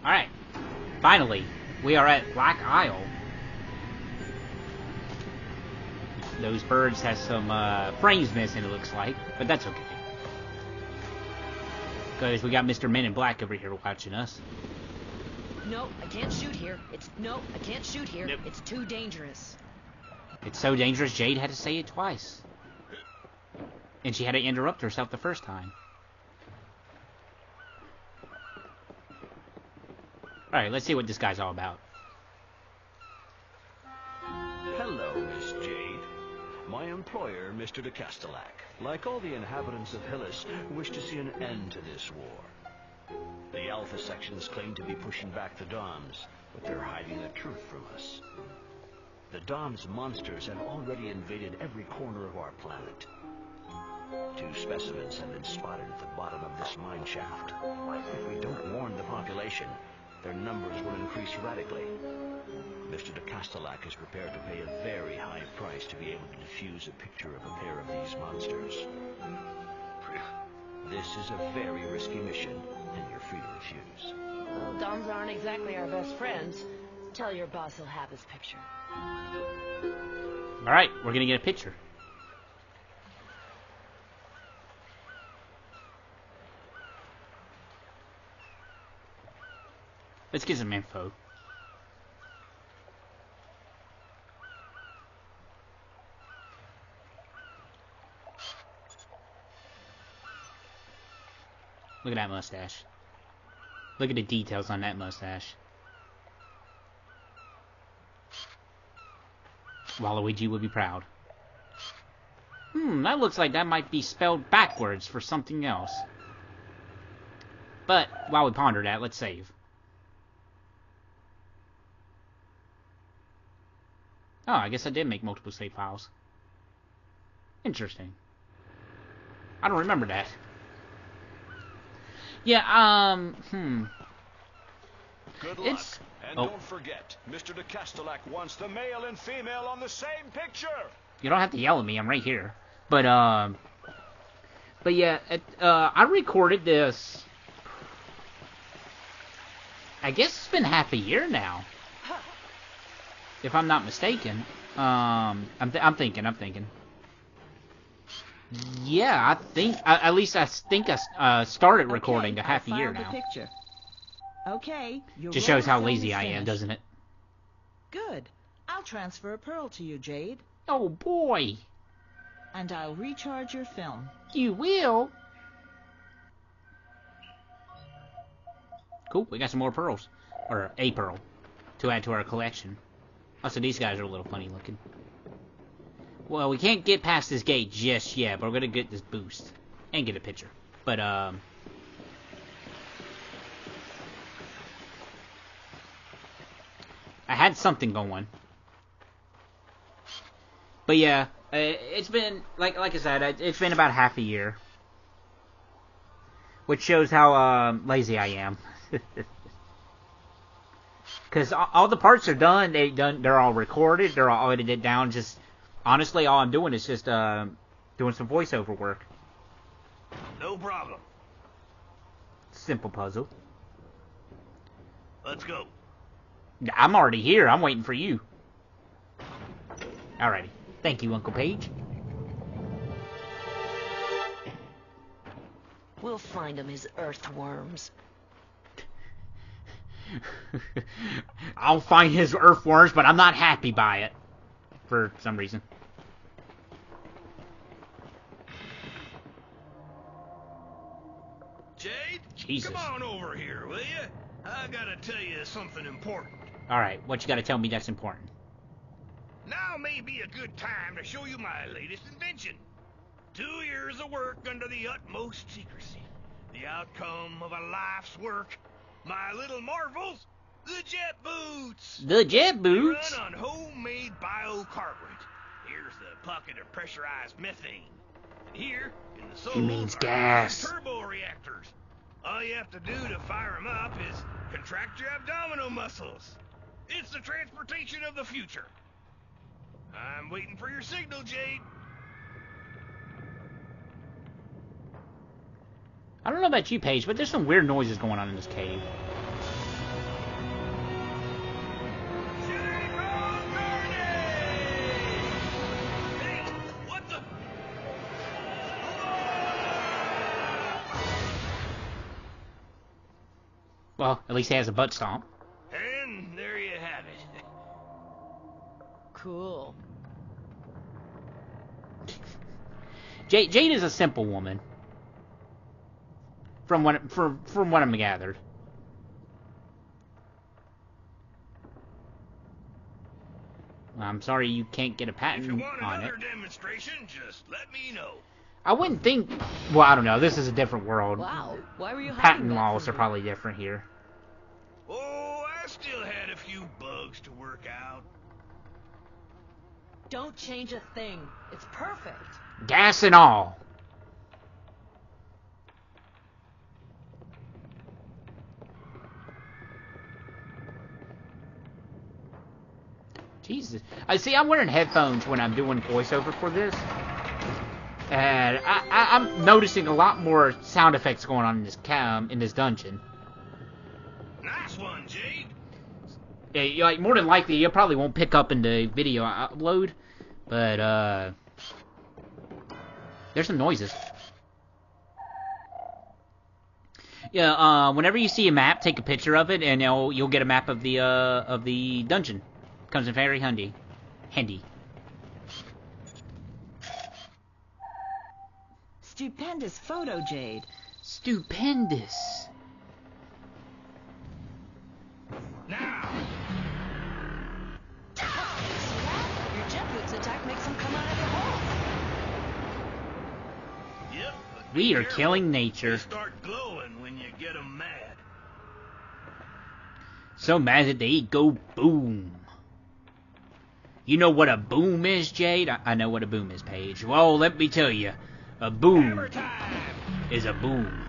Alright. Finally, we are at Black Isle. Those birds have some frames missing, it looks like, but that's okay. Because we got Mr. Men in Black over here watching us. No, I can't shoot here. No, I can't shoot here. Nope. It's too dangerous. It's so dangerous, Jade had to say it twice. And she had to interrupt herself the first time. Alright, let's see what this guy's all about. Hello, Miss Jade. My employer, Mr. de Castellac, like all the inhabitants of Hillis, wish to see an end to this war. The Alpha sections claim to be pushing back the Doms, but they're hiding the truth from us. The Doms monsters have already invaded every corner of our planet. 2 specimens have been spotted at the bottom of this mine shaft. If we don't warn the population, their numbers will increase radically. Mr. de Castellac is prepared to pay a very high price to be able to defuse a picture of a pair of these monsters. This is a very risky mission, and you're free to refuse. Well, Doms aren't exactly our best friends. Tell your boss he'll have his picture. Alright, we're gonna get a picture. Let's get some info. Look at that mustache. Look at the details on that mustache. Waluigi would be proud. That looks like that might be spelled backwards for something else. But, while we ponder that, let's save. Oh, I guess I did make multiple save files. Interesting. I don't remember that. Yeah, Good luck. And don't forget, Mr. de Castellac wants the male and female on the same picture. You don't have to yell at me, I'm right here. But yeah, I recorded this. I guess it's been half a year now. If I'm not mistaken. I'm thinking. Yeah, I think, at least I think I started recording a half a year now. Picture. Okay. Just shows how lazy I am, doesn't it? Good. I'll transfer a pearl to you, Jade. Oh boy. And I'll recharge your film. You will? Cool, we got some more pearls. Or a pearl. To add to our collection. Also, these guys are a little funny looking. Well, we can't get past this gate just yet, but we're gonna get this boost. And get a picture. But, I had something going. But yeah, it's been, like I said, it's been about half a year. Which shows how, lazy I am. Because all the parts are done, they're all recorded, they're all edited down, just, honestly, all I'm doing is just, doing some voiceover work. No problem. Simple puzzle. Let's go. I'm already here, I'm waiting for you. Alrighty. Thank you, Uncle Page. We'll find him his earthworms. I'll find his earthworms, but I'm not happy by it. For some reason. Jade, Jesus. come on over here, will you? I gotta tell you something important. Alright, what you gotta tell me that's important? Now may be a good time to show you my latest invention. 2 years of work under the utmost secrecy. The outcome of a life's work. My little marvels, the jet boots. The jet boots? They run on homemade biocarburant. Here's the pocket of pressurized methane. And here, in the soul, He means gas. turbo reactors. All you have to do to fire them up is contract your abdominal muscles. It's the transportation of the future. I'm waiting for your signal, Jade. I don't know about you, Paige, but there's some weird noises going on in this cave. Well, at least he has a butt stomp. And there you have it. Cool. Jade is a simple woman. From what I'm gathered. I'm sorry you can't get a If you patent want on it. another demonstration, just let me know. I wouldn't think... Well, I don't know. This is a different world. Wow. Why were you hiding Patent that laws from are me? probably different here. Oh, I still had a few bugs to work out. Don't change a thing. It's perfect. Gas and all. Jesus. I see, I'm wearing headphones when I'm doing voiceover for this. And I'm noticing a lot more sound effects going on in this dungeon. Nice one, Jade. Yeah, like, more than likely, you probably won't pick up in the video I upload. But, there's some noises. Yeah, whenever you see a map, take a picture of it, and you'll get a map of the dungeon. Comes in very handy. Stupendous photo, Jade. Stupendous. Now, Your jet boots attack makes them come out of the hole. yep. But We be are careful. killing They nature. start glowing when you get them mad. So mad that they go boom. You know what a boom is, Jade? I know what a boom is, Paige. Well, let me tell you. A boom Hammer time. is a boom.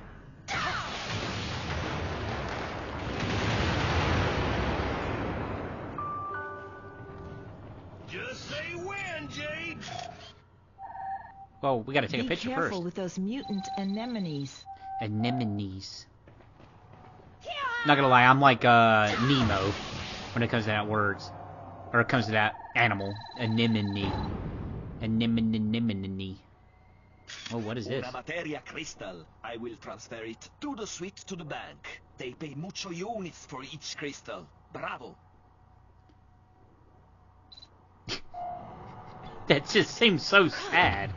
Just say when, Jade. Well, we gotta take Be a picture careful first. with those mutant anemones. Anemones. Not gonna lie, I'm like Nemo when it comes to that words. Or it comes to that animal. Anemone. Anemone. Oh, what is this? Una materia crystal. I will transfer it to the suite to the bank. They pay mucho units for each crystal. Bravo. That just seems so sad.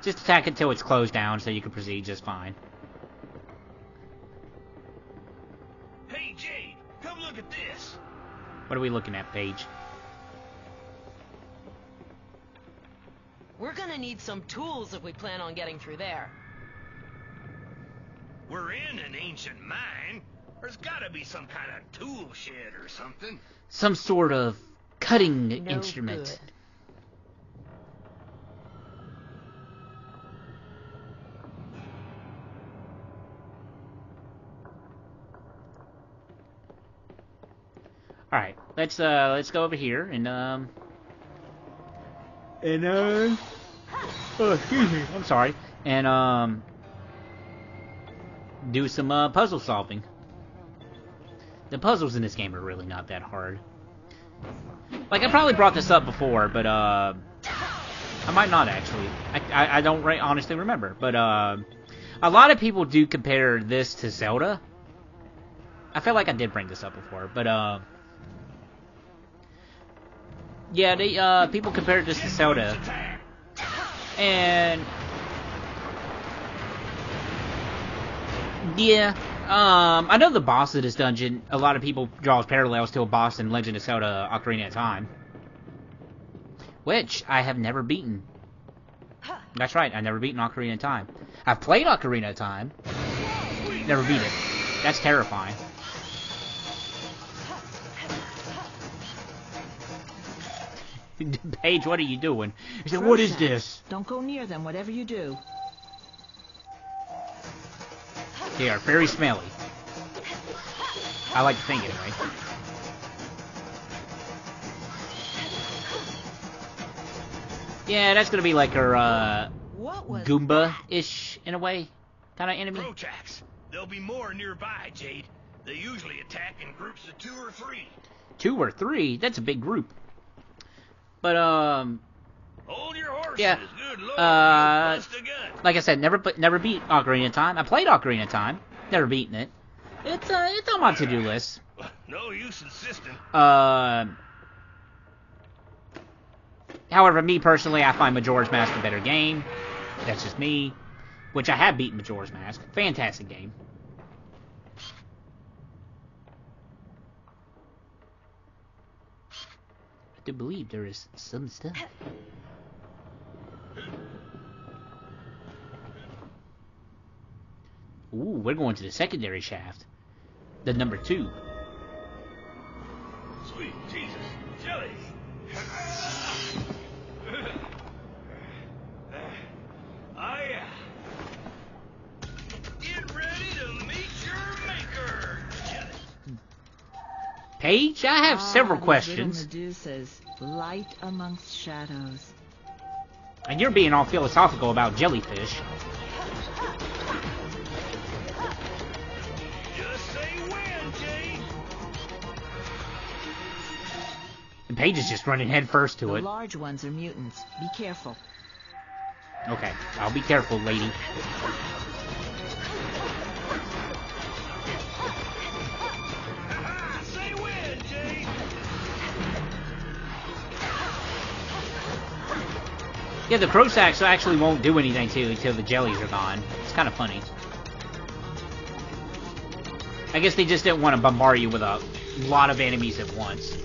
Just attack it till it's closed down so you can proceed just fine. Hey, Jade, come look at this. What are we looking at, Paige? We're gonna need some tools if we plan on getting through there. We're in an ancient mine. There's gotta be some kind of tool shed or something. Some sort of cutting No instrument. good. Alright, let's go over here and oh, excuse me, I'm sorry. And do some puzzle solving. The puzzles in this game are really not that hard. Like, I probably brought this up before, but I might not actually. I don't honestly remember, but a lot of people do compare this to Zelda. I feel like I did bring this up before, but yeah, they people compare this to Zelda, and yeah, I know the boss of this dungeon. A lot of people draws parallels to a boss in Legend of Zelda: Ocarina of Time, which I have never beaten. That's right, I've never beaten Ocarina of Time. I've played Ocarina of Time, never beat it. That's terrifying. Paige, what are you doing? He said, "What is Prozac. this?" Don't go near them, whatever you do. They are very smelly. I like to think anyway. Yeah, that's gonna be like her What was Goomba-ish in a way, kind of enemy. Protax. There'll be more nearby, Jade. They usually attack in groups of 2 or 3. 2 or 3? That's a big group. But Hold your horses. Yeah, Good lord, uh, you'll bust a gut. Like I said, never beat Ocarina of Time. I played Ocarina of Time, never beaten it. It's on my to-do list. No use insisting. However, me personally, I find Majora's Mask a better game. That's just me. Which I have beaten Majora's Mask. Fantastic game. I do believe there is some stuff. Ooh, we're going to the secondary shaft. The number 2. Sweet Jesus. Jelly! Get ready to meet your maker, Jelly. Paige, I have several questions. Medusa's light amongst shadows. And you're being all philosophical about jellyfish. Just say when, Jane. And Paige is just running head first to The it. large ones are mutants. Be careful. Okay, I'll be careful, lady. Say when, Jane. Yeah, the Crosacks actually won't do anything to you until the jellies are gone. It's kind of funny. I guess they just didn't want to bombard you with a lot of enemies at once.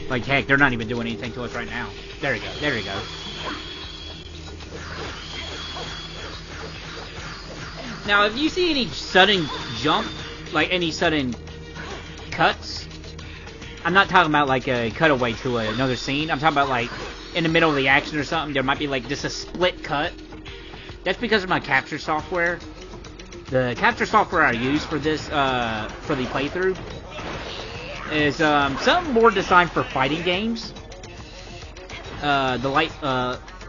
Like, heck, they're not even doing anything to us right now. There you go, there you go. Now, if you see any sudden jump, like any sudden cuts, I'm not talking about like a cutaway to another scene. I'm talking about like in the middle of the action or something, there might be like just a split cut. That's because of my capture software. The capture software I use for this, for the playthrough, is something more designed for fighting games. The light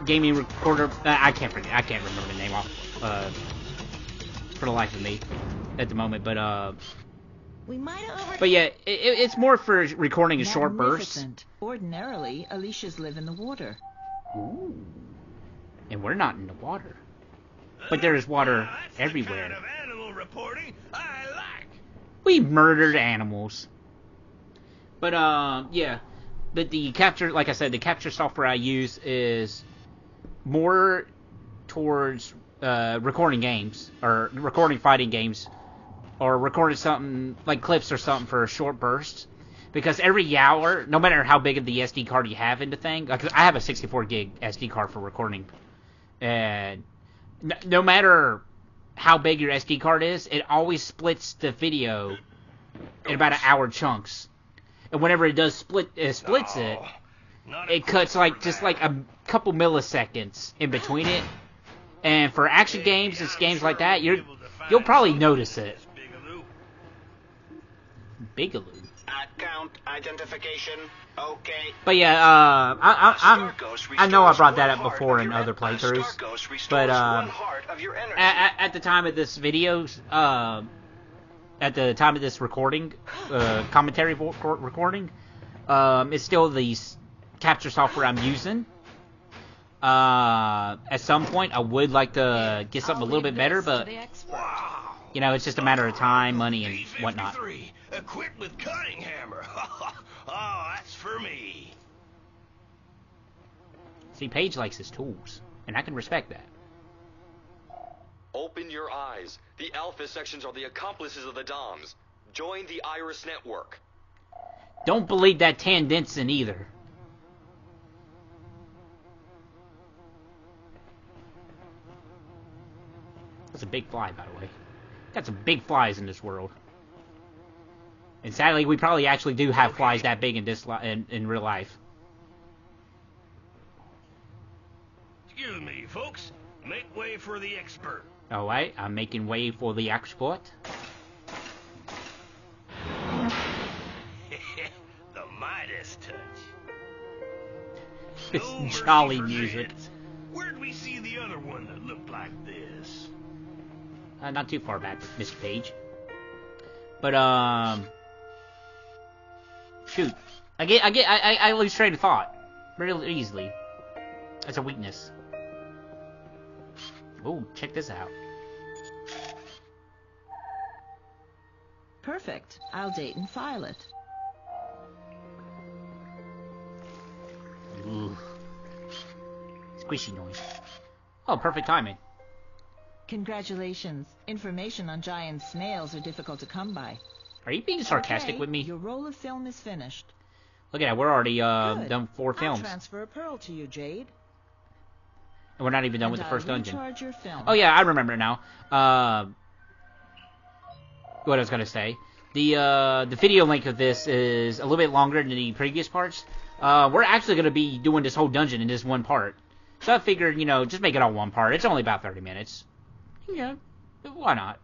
gaming recorder, I can't remember the name off for the life of me at the moment, but yeah, it's more for recording a short burst. Ordinarily, Alicia's live in the water. Ooh. And we're not in the water. But there is water everywhere. That's the kind of animal reporting I like. We murdered animals. But yeah. But the capture, like I said, the capture software I use is more towards recording games, or recording fighting games, or recording something, like clips or something for a short burst. Because every hour, no matter how big of the SD card you have in the thing, like I have a 64 gig SD card for recording, and no matter how big your SD card is, it always splits the video in about an hour chunks. And whenever it does splits it cuts like just like a couple milliseconds in between it. And for action games and games like that, you'll probably notice it. Bigaloo. Account identification. Okay. But yeah, I know I brought that up before in other playthroughs, but at the time of this video, at the time of this recording, commentary recording, it's still the capture software I'm using. At some point, I would like to get something a little bit better, but you know, it's just a matter of time, money, and whatnot. Equipped with cutting hammer. Oh, that's for me. See, Paige likes his tools, and I can respect that. Open your eyes. The Alpha sections are the accomplices of the Doms. Join the Iris network. Don't believe that Tan Denson either. That's a big fly, by the way. Got some big flies in this world. And sadly, we probably actually do have flies that big in this in real life. Excuse me, folks. Make way for the expert. Alright, I'm making way for the expert. The Midas touch. It's jolly music. Where'd we see the other one that looked like this? Not too far back, Mr. Page. But shoot, I lose train of thought real easily. That's a weakness. Oh, check this out. Perfect. I'll date and file it. Ooh. Squishy noise. Oh, perfect timing. Congratulations. Information on giant snails are difficult to come by. Are you being sarcastic Okay, with me? Your roll of film is finished. Look at that, we're already Good. done 4 films. I'll transfer a pearl to you, Jade. And we're not even done And with the I'll first dungeon. recharge your film. Oh yeah, I remember it now. What I was gonna say. The video length of this is a little bit longer than the previous parts. We're actually gonna be doing this whole dungeon in this one part. So I figured, you know, just make it all one part. It's only about 30 minutes. Yeah, why not?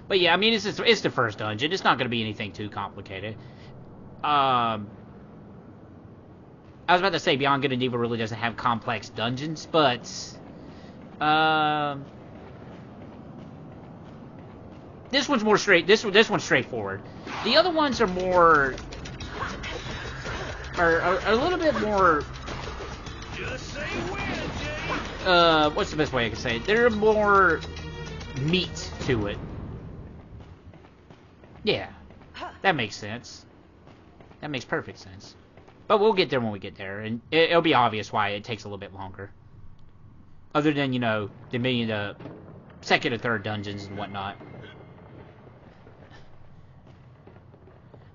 But yeah, I mean, it's the first dungeon. It's not going to be anything too complicated. I was about to say Beyond Good and Evil really doesn't have complex dungeons, but this one's more straight. This one's straightforward. The other ones are more are a little bit more. Just say when, Jade. What's the best way I can say it? They're more meat to it. Yeah, that makes sense. That makes perfect sense. But we'll get there when we get there, and it'll be obvious why it takes a little bit longer. Other than, you know, the second or third dungeons and whatnot.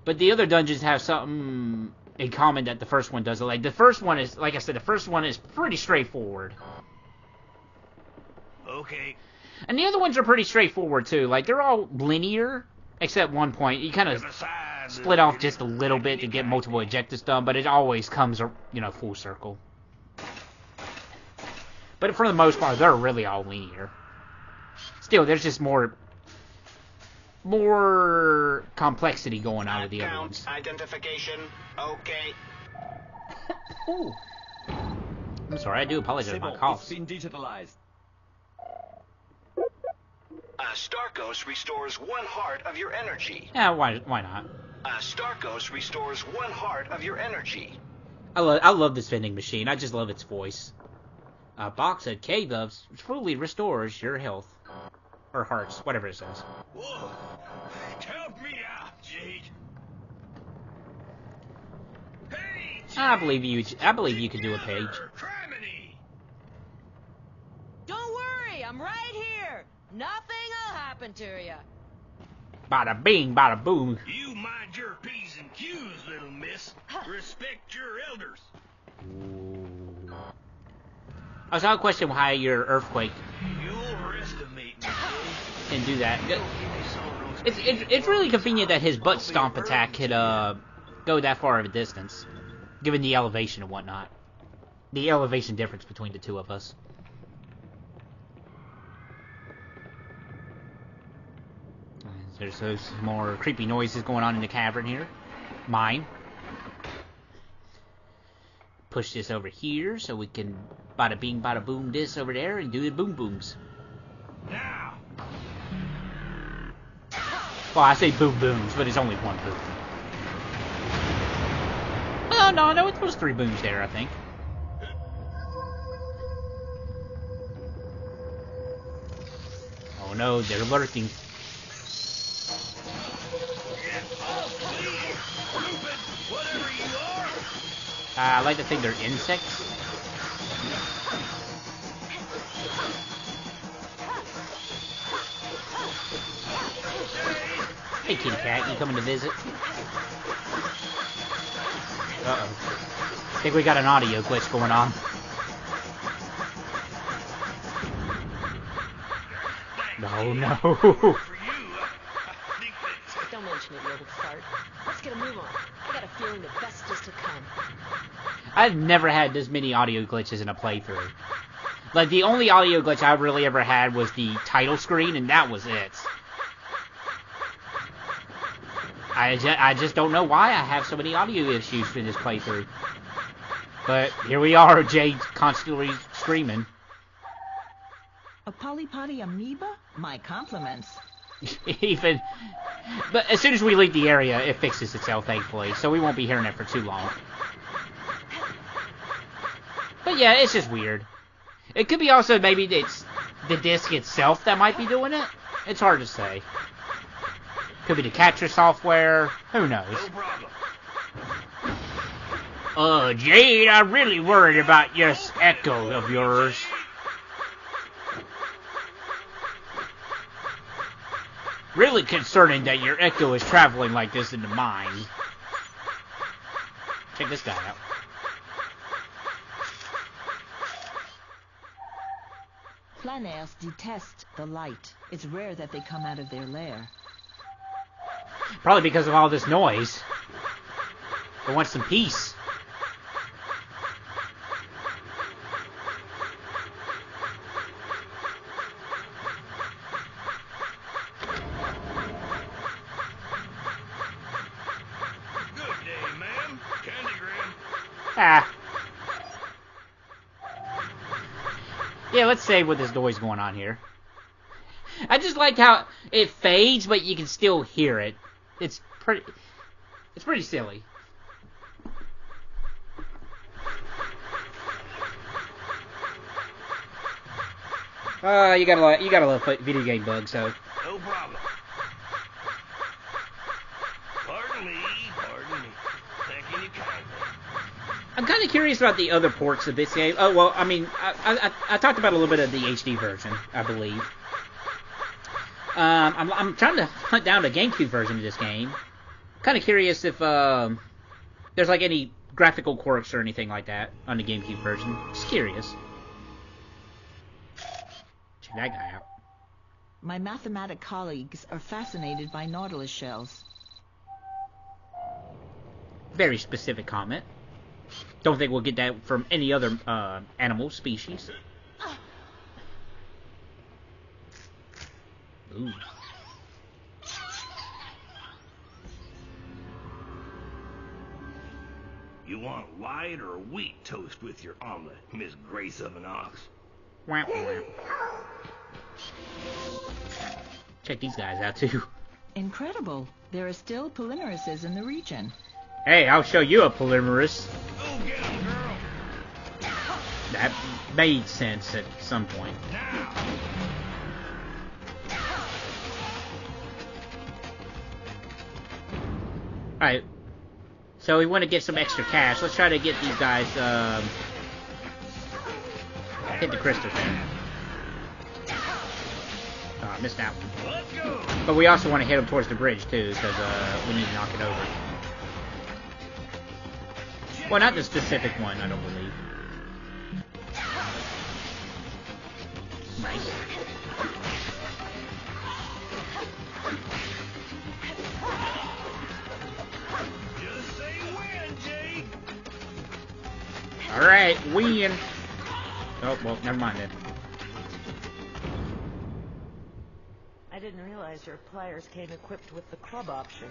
But the other dungeons have something in common that the first one doesn't. Like, the first one is, like I said, the first one is pretty straightforward. Okay. And the other ones are pretty straightforward, too. Like, they're all linear. Except one point, you kind of split off just a little bit to get multiple objectives done, but it always comes, you know, full circle. But for the most part, they're really all linear. Still, there's just more complexity going on with the other ones. Identification. Okay. Ooh. I'm sorry, I do apologize for my coughs. It's been digitalized. Starkos restores 1 heart of your energy. Yeah, why not? Starkos restores 1 heart of your energy. I love this vending machine. I just love its voice. A box of K-Buffs fully restores your health. Or hearts, whatever it says. Whoa. Help me out, Jade. Hey, Jade. I believe you can do a page. Criminy. Don't worry, I'm right here. Nothing'll happen to you. Bada bing, bada boom. You mind your P's and Q's, little miss. Respect your elders. Ooh. I was on a question why your earthquake You'll estimate me, Jade. can do that. It's really convenient that his butt stomp attack could go that far of a distance, given the elevation and whatnot. The elevation difference between the two of us. There's those more creepy noises going on in the cavern here. Mine. Push this over here so we can bada bing bada boom this over there and do the boom booms. Now. Well, I say boom booms, but it's only one boom. Oh, no, it was 3 booms there, I think. Oh no, they're lurking. I like to think they're insects. Hey, kitty cat, you coming to visit? Uh-oh. I think we got an audio glitch going on. No. Don't mention it, you old fart. Let's get a move on. I got a feeling the best is to come. I've never had this many audio glitches in a playthrough. Like, the only audio glitch I really ever had was the title screen, and that was it. I just don't know why I have so many audio issues in this playthrough. But here we are, Jade constantly screaming. A polypody amoeba? My compliments. But as soon as we leave the area, it fixes itself, thankfully, so we won't be hearing it for too long. But yeah, it's just weird. It could be also maybe it's the disc itself that might be doing it. It's hard to say. Could be the capture software. Who knows? No problem. Jade, I'm really worried about this echo of yours. Really concerning that your echo is traveling like this in the mine. Check this guy out. Flanairs detest the light. It's rare that they come out of their lair. Probably because of all this noise. They want some peace. Good day, ma'am. Candygram. Ah. Yeah, let's say what this noise going on here. I just like how it fades, but you can still hear it. It's pretty silly. You gotta love video game bugs, so. No problem. Pardon me. Thanking you kindly. I'm kind of curious about the other ports of this game. Oh, well, I mean, I talked about a little bit of the HD version, I believe. I'm trying to hunt down the GameCube version of this game. Kind of curious if there's like any graphical quirks or anything like that on the GameCube version. Just curious. Check that guy out. My mathematic colleagues are fascinated by nautilus shells. Very specific comment. Don't think we'll get that from any other animal species. Ooh. You want white or wheat toast with your omelet, Miss Grace of an Ox? Wah, wah. Check these guys out too. Incredible. There are still polymerases in the region. Hey, I'll show you a polymerase. Go get 'em, girl. That made sense at some point. Now. Alright. So we want to get some extra cash. Let's try to get these guys, hit the crystal thing. Oh, I missed that one. Let's go. But we also want to hit them towards the bridge, too, because, we need to knock it over. Well, not the specific one, I don't believe. Nice. Just say when, Jay. Alright, win. Oh, well, never mind then. I didn't realize your pliers came equipped with the club option.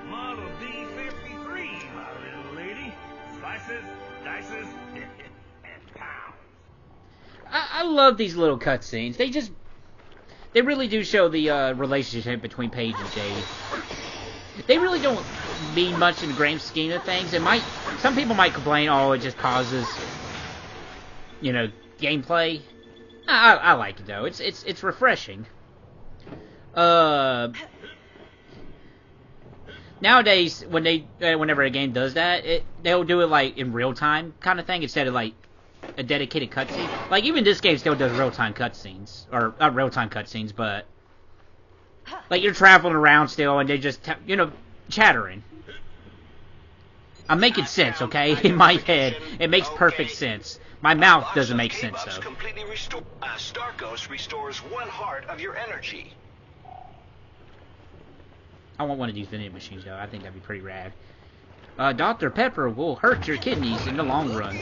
Model B53, my little lady. Slices, dices, and pounds. I love these little cutscenes. They really do show the relationship between Paige and Jade. They really don't mean much in the grand scheme of things. Some people might complain, oh, it just pauses, gameplay. I like it though. It's refreshing. Nowadays, whenever a game does that, they'll do it like in real time kind of thing instead of like a dedicated cutscene. Like even this game still does real time cutscenes, or not real time cutscenes, but like you're traveling around still and they just chattering. I'm making sense, okay? In my head, it makes perfect sense. My mouth doesn't make sense though. Completely Starkos restores 1 heart of your energy. I want one of these vending machines though. I think that'd be pretty rad. Dr. Pepper will hurt your kidneys in the long run.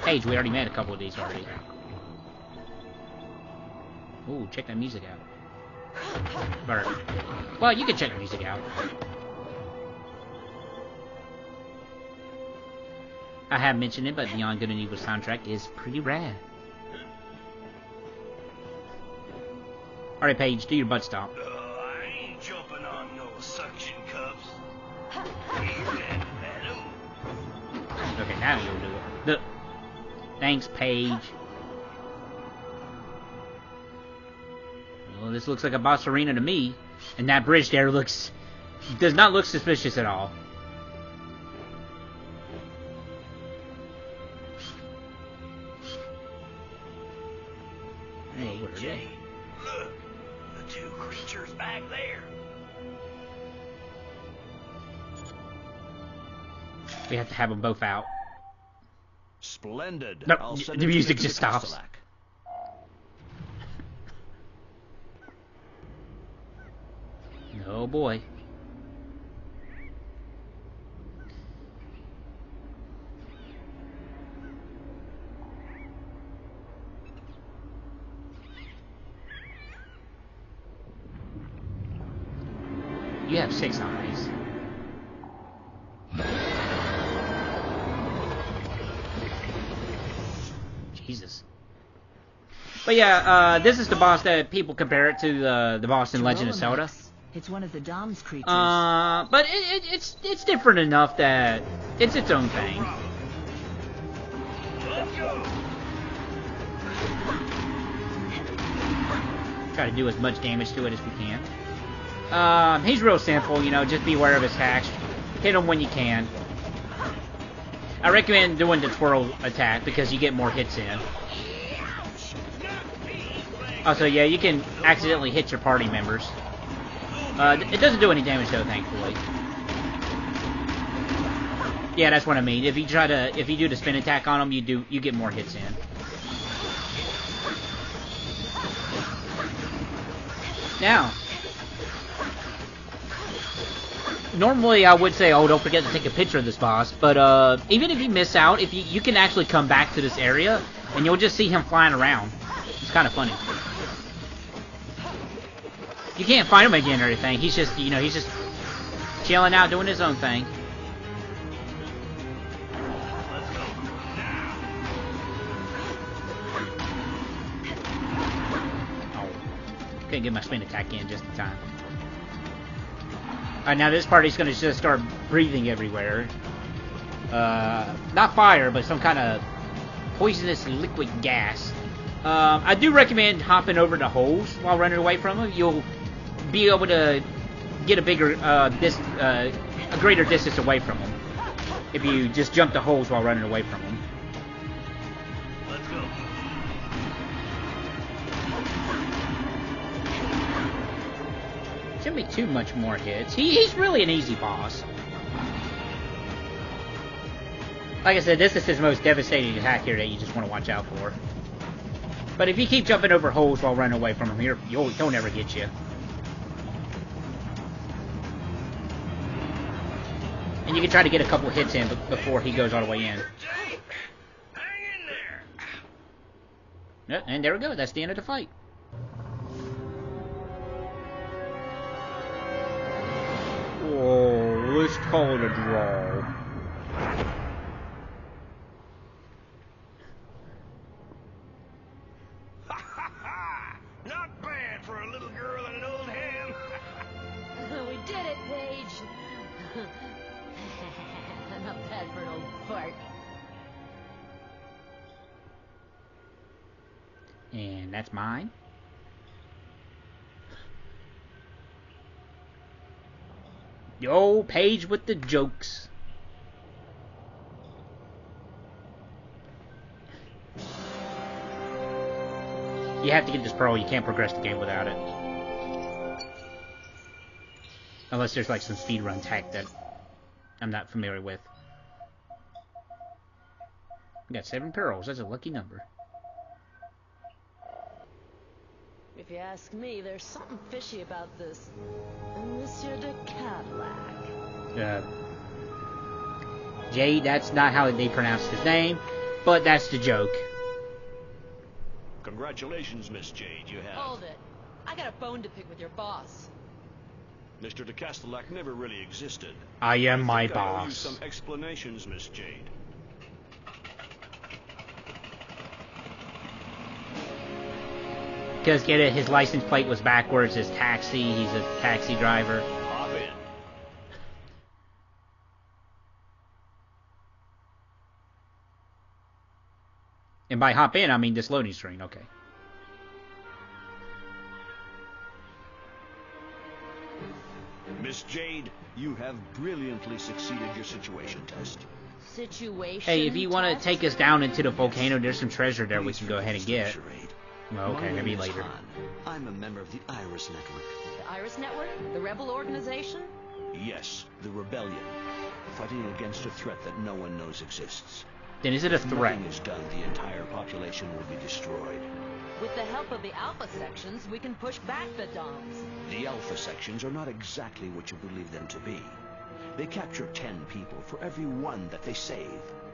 Paige, we already made a couple of these already. Ooh, check that music out. Or, well, you can check the music out. I have mentioned it, but Beyond Good and Evil soundtrack is pretty rad. Alright, Paige, do your butt stomp. I ain't jumping on no suction cups. Here and Okay, now you'll do it. Thanks, Paige. Well, this looks like a boss arena to me. And that bridge there does not look suspicious at all. Hey, Jay, look, the two creatures back there. We have to have them both out. Splendid. No, the music just stops. Oh boy. You have 6 eyes. Jesus. But yeah, this is the boss that people compare it to the boss in Legend of Zelda. It's one of the Dom's creatures. But it's different enough that it's its own thing. Try to do as much damage to it as we can. He's real simple, you know, just be aware of his attacks. Hit him when you can. I recommend doing the twirl attack because you get more hits in. Also, yeah, you can accidentally hit your party members. It doesn't do any damage though, thankfully. Yeah, that's what I mean. If you do the spin attack on them, you get more hits in. Now, normally I would say, oh, don't forget to take a picture of this boss, but even if you miss out, if you can actually come back to this area, and you'll just see him flying around. It's kind of funny. You can't find him again or anything. He's just, you know, he's just chilling out, doing his own thing. Oh, couldn't get my spin attack in just in time. Alright, now this party's gonna just start breathing everywhere. Not fire, but some kind of poisonous liquid gas. I do recommend hopping over the holes while running away from them. You'll be able to get a bigger, a greater distance away from them if you just jump the holes while running away from them. Let's go. Shouldn't be too much more hits. He's really an easy boss. Like I said, this is his most devastating attack here that you just want to watch out for. But if you keep jumping over holes while running away from him, he'll never get you. And you can try to get a couple hits in before he goes all the way in. Jay, hang in there. Yep, and there we go. That's the end of the fight. Oh, let's call it a draw. Not bad for a little girl and an old ham. We did it, Paige. Not bad for an old fart. And that's mine. Yo, Paige with the jokes. You have to get this pearl. You can't progress the game without it. Unless there's like some speedrun tech that I'm not familiar with. We got 7 pearls. That's a lucky number. If you ask me, there's something fishy about this Monsieur de Cadillac. Jay, that's not how they pronounce his name, but that's the joke. Congratulations, Miss Jade. You have... Hold it. I got a bone to pick with your boss. Mr. de Castellac never really existed. I am my I owe you boss. some explanations, Miss Jade. Because get it, his license plate was backwards. His taxi. He's a taxi driver. Hop in. And by hop in, I mean this loading screen. Okay. Miss Jade, you have brilliantly succeeded your situation test. Situation. Hey, if you want to take us down into the volcano, there's some treasure there we can go ahead and get. Well, okay, maybe later. I'm a member of the Iris Network. The Iris Network? The rebel organization? Yes, the rebellion. Fighting against a threat that no one knows exists. Then is it a If threat? nothing is done, the entire population will be destroyed. With the help of the Alpha sections, we can push back the Doms. The Alpha sections are not exactly what you believe them to be. They capture 10 people for every one that they save.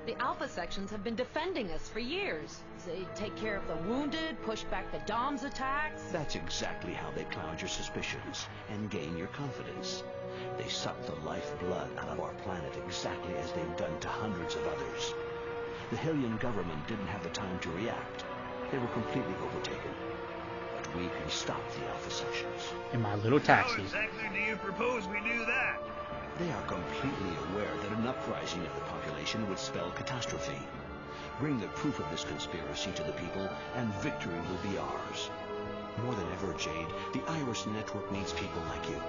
The Alpha sections have been defending us for years. They take care of the wounded, push back the Doms' attacks. That's exactly how they cloud your suspicions and gain your confidence. They suck the lifeblood out of our planet exactly as they've done to hundreds of others. The Hylian government didn't have the time to react. They were completely overtaken. But we can stop the Alpha sections. In my little taxi. How exactly do you propose we do that? They are completely aware that an uprising of the population would spell catastrophe. Bring the proof of this conspiracy to the people, and victory will be ours. More than ever, Jade, the Iris Network needs people like you.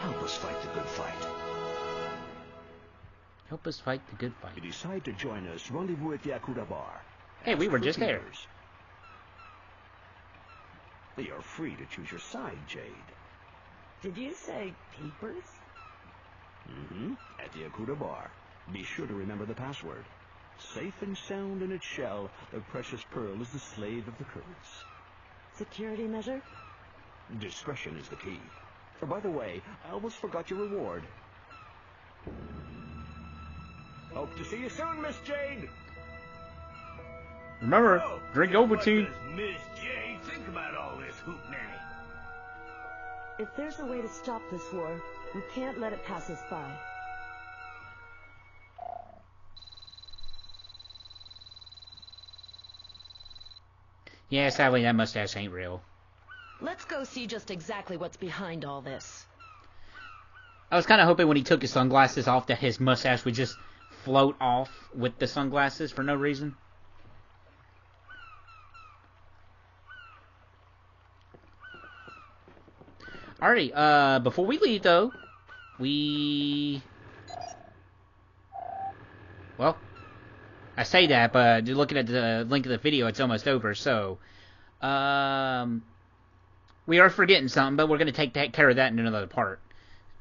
Help us fight the good fight. Help us fight the good fight. If you decide to join us, rendezvous at the Akuda Bar. Hey, we were just there. Peepers. You're free to choose your side, Jade. Did you say peepers? Mm-hmm. At the Akuda Bar. Be sure to remember the password. Safe and sound in its shell, the precious pearl is the slave of the currents. Security measure? Discretion is the key. Oh, by the way, I almost forgot your reward. Hope to see you soon, Miss Jade. Remember, Oh, drink what Ovaltine. does Miss Jade think about all this hootenanny? If there's a way to stop this war, we can't let it pass us by. Yeah, sadly that mustache ain't real. Let's go see just exactly what's behind all this. I was kind of hoping when he took his sunglasses off that his mustache would just float off with the sunglasses for no reason. Alrighty, before we leave though, well, I say that, but looking at the link of the video, it's almost over, so, we are forgetting something, but we're going to take care of that in another part.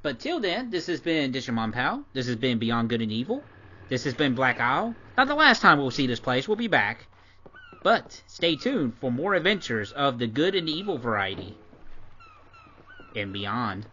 But till then, this has been Digimon Pal. This has been Beyond Good and Evil. This has been Black Isle. Not the last time we'll see this place. We'll be back. But stay tuned for more adventures of the good and evil variety and beyond.